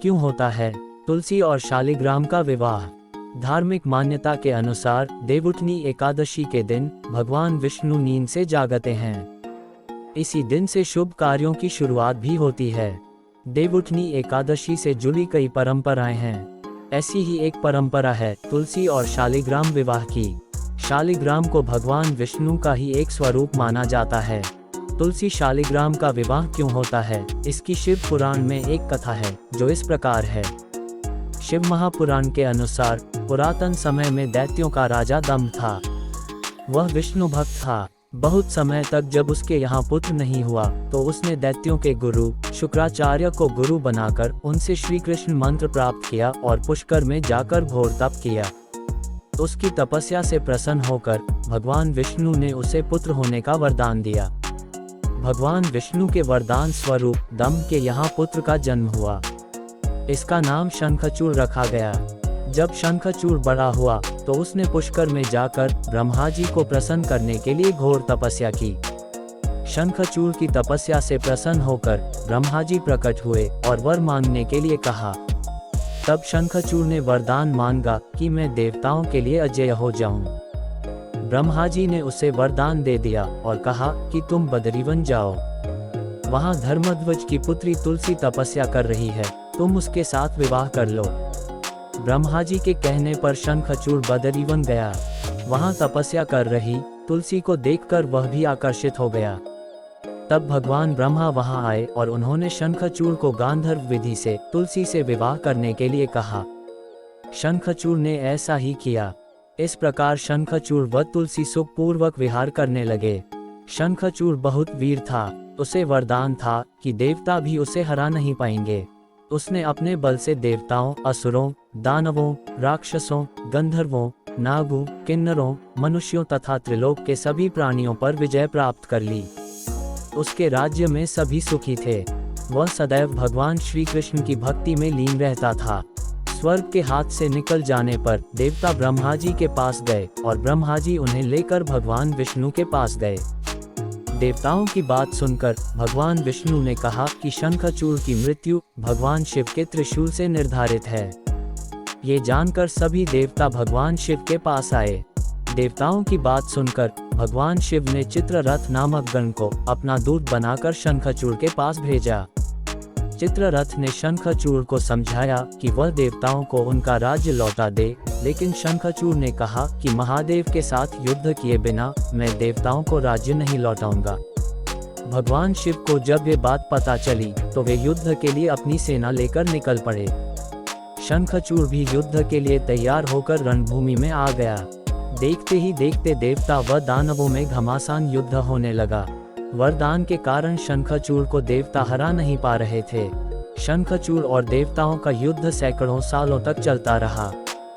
क्यों होता है? तुलसी और शालिग्राम का विवाह। धार्मिक मान्यता के अनुसार देवउठनी एकादशी के दिन भगवान विष्णु नींद से जागते हैं। इसी दिन से शुभ कार्यों की शुरुआत भी होती है। देवउठनी एकादशी से जुड़ी कई परंपराएं हैं। ऐसी ही एक परंपरा है तुलसी और शालिग्राम विवाह की। शालिग्राम को भगवान विष्णु का ही एक स्वरूप माना जाता है। तुलसी शालिग्राम का विवाह क्यों होता है? इसकी शिव पुराण में एक कथा है जो इस प्रकार है। शिव महापुराण के अनुसार पुरातन समय में दैत्यों का राजा दंभ था। वह विष्णु भक्त था। बहुत समय तक जब उसके यहाँ पुत्र नहीं हुआ तो उसने दैत्यों के गुरु शुक्राचार्य को गुरु बनाकर उनसे श्री कृष्ण मंत्र प्राप्त किया और पुष्कर में जाकर घोर तप किया। उसकी तपस्या से प्रसन्न होकर भगवान विष्णु ने उसे पुत्र होने का वरदान दिया। भगवान विष्णु के वरदान स्वरूप दंभ के यहाँ पुत्र का जन्म हुआ। इसका नाम शंखचूड़ रखा गया। जब शंखचूड़ बड़ा हुआ तो उसने पुष्कर में जाकर ब्रह्मा जी को प्रसन्न करने के लिए घोर तपस्या की। शंखचूड़ की तपस्या से प्रसन्न होकर ब्रह्मा जी प्रकट हुए और वर मांगने के लिए कहा। तब शंखचूड़ ने वरदान मांगा कि मैं देवताओं के लिए अजेय हो जाऊं। ब्रह्मा जी ने उसे वरदान दे दिया और कहा कि तुम बदरीवन जाओ। वहां धर्मध्वज की पुत्री तुलसी तपस्या कर रही है, तुम उसके साथ विवाह कर लो। ब्रह्मा जी के कहने पर शंखचूड़ बदरीवन गया। वहां तपस्या कर रही तुलसी को देखकर वह भी आकर्षित हो गया। तब भगवान ब्रह्मा वहां आए और उन्होंने शंखचूड़ को गांधर्व विधि से तुलसी से विवाह करने के लिए कहा। शंखचूड़ ने ऐसा ही किया। इस प्रकार शंखचूड़ व तुलसी सुखपूर्वक विहार करने लगे। शंखचूड़ बहुत वीर था। उसे वरदान था कि देवता भी उसे हरा नहीं पाएंगे। उसने अपने बल से देवताओं, असुरों, दानवों, राक्षसों, गंधर्वों, नागों, किन्नरों, मनुष्यों तथा त्रिलोक के सभी प्राणियों पर विजय प्राप्त कर ली। उसके राज्य में सभी सुखी थे। वह सदैव भगवान श्री कृष्ण की भक्ति में लीन रहता था। स्वर्ग के हाथ से निकल जाने पर देवता ब्रह्मा जी के पास गए और ब्रह्मा जी उन्हें लेकर भगवान विष्णु के पास गए। देवताओं की बात सुनकर भगवान विष्णु ने कहा कि शंखचूड़ की मृत्यु भगवान शिव के त्रिशूल से निर्धारित है। ये जानकर सभी देवता भगवान शिव के पास आए। देवताओं की बात सुनकर भगवान शिव ने चित्ररथ नामक गण को अपना दूत बनाकर शंखचूड़ के पास भेजा। चित्ररथ ने शंखचूड़ को समझाया कि वह देवताओं को उनका राज्य लौटा दे, लेकिन शंखचूड़ ने कहा कि महादेव के साथ युद्ध किए बिना मैं देवताओं को राज्य नहीं लौटाऊंगा। भगवान शिव को जब ये बात पता चली तो वे युद्ध के लिए अपनी सेना लेकर निकल पड़े। शंखचूड़ भी युद्ध के लिए तैयार होकर रणभूमि में आ गया। देखते ही देखते देवता व दानवों में घमासान युद्ध होने लगा। वरदान के कारण शंखचूड़ को देवता हरा नहीं पा रहे थे। शंखचूड़ और देवताओं का युद्ध सैकड़ों सालों तक चलता रहा।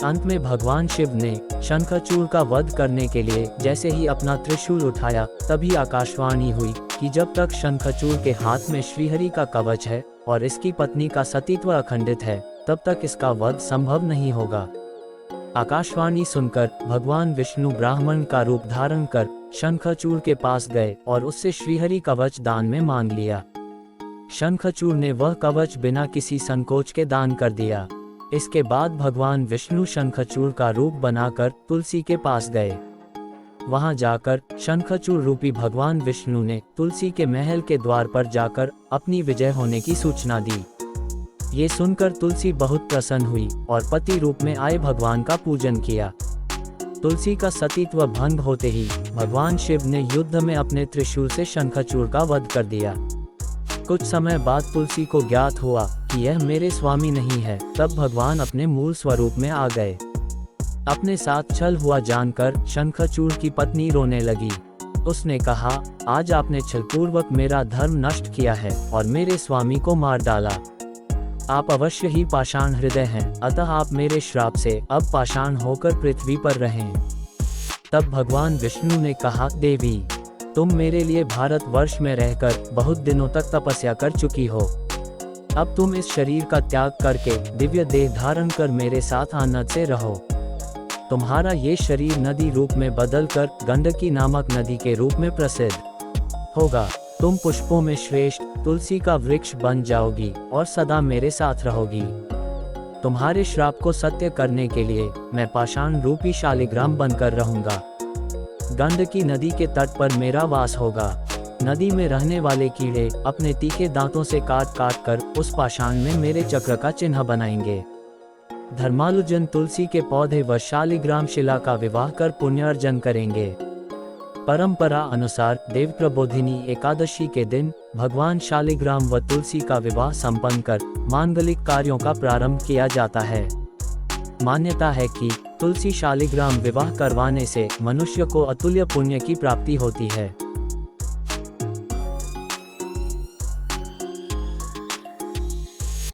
अंत में भगवान शिव ने शंखचूड़ का वध करने के लिए जैसे ही अपना त्रिशूल उठाया तभी आकाशवाणी हुई कि जब तक शंखचूड़ के हाथ में श्रीहरि का कवच है और इसकी पत्नी का सतीत्व अखंडित है तब तक इसका वध संभव नहीं होगा। आकाशवाणी सुनकर भगवान विष्णु ब्राह्मण का रूप धारण कर शंखचूड़ के पास गए और उससे श्रीहरि कवच दान में मांग लिया। शंखचूड़ ने वह कवच बिना किसी संकोच के दान कर दिया। इसके बाद भगवान विष्णु शंखचूड़ का रूप बनाकर तुलसी के पास गए। वहां जाकर शंखचूड़ रूपी भगवान विष्णु ने तुलसी के महल के द्वार पर जाकर अपनी विजय होने की सूचना दी। ये सुनकर तुलसी बहुत प्रसन्न हुई और पति रूप में आए भगवान का पूजन किया। तुलसी का सतीत्व भंग होते ही भगवान शिव ने युद्ध में अपने त्रिशूल से शंखचूड़ का वध कर दिया। कुछ समय बाद तुलसी को ज्ञात हुआ कि यह मेरे स्वामी नहीं है। तब भगवान अपने मूल स्वरूप में आ गए। अपने साथ छल हुआ जानकर शंखचूड़ की पत्नी रोने लगी। उसने कहा, आज आपने छलपूर्वक मेरा धर्म नष्ट किया है और मेरे स्वामी को मार डाला। आप अवश्य ही पाषाण हृदय हैं, अतः आप मेरे श्राप से अब पाषाण होकर पृथ्वी पर रहें। तब भगवान विष्णु ने कहा, देवी तुम मेरे लिए भारतवर्ष में रहकर बहुत दिनों तक तपस्या कर चुकी हो। अब तुम इस शरीर का त्याग करके दिव्य देह धारण कर मेरे साथ आनंद से रहो। तुम्हारा ये शरीर नदी रूप में बदलकर गंडकी नामक नदी के रूप में प्रसिद्ध होगा। तुम पुष्पों में श्रेष्ठ तुलसी का वृक्ष बन जाओगी और सदा मेरे साथ रहोगी। तुम्हारे श्राप को सत्य करने के लिए मैं पाषाण रूपी शालिग्राम बनकर रहूंगा। गंडकी नदी के तट पर मेरा वास होगा। नदी में रहने वाले कीड़े अपने तीखे दांतों से काट काट कर उस पाषाण में मेरे चक्र का चिन्ह बनाएंगे। धर्मालुजन तुलसी के पौधे व शालिग्राम शिला का विवाह कर पुण्य अर्जन करेंगे। परंपरा अनुसार देव प्रबोधिनी एकादशी के दिन भगवान शालिग्राम व तुलसी का विवाह संपन्न कर मांगलिक कार्यों का प्रारंभ किया जाता है। मान्यता है कि तुलसी शालिग्राम विवाह करवाने से मनुष्य को अतुल्य पुण्य की प्राप्ति होती है।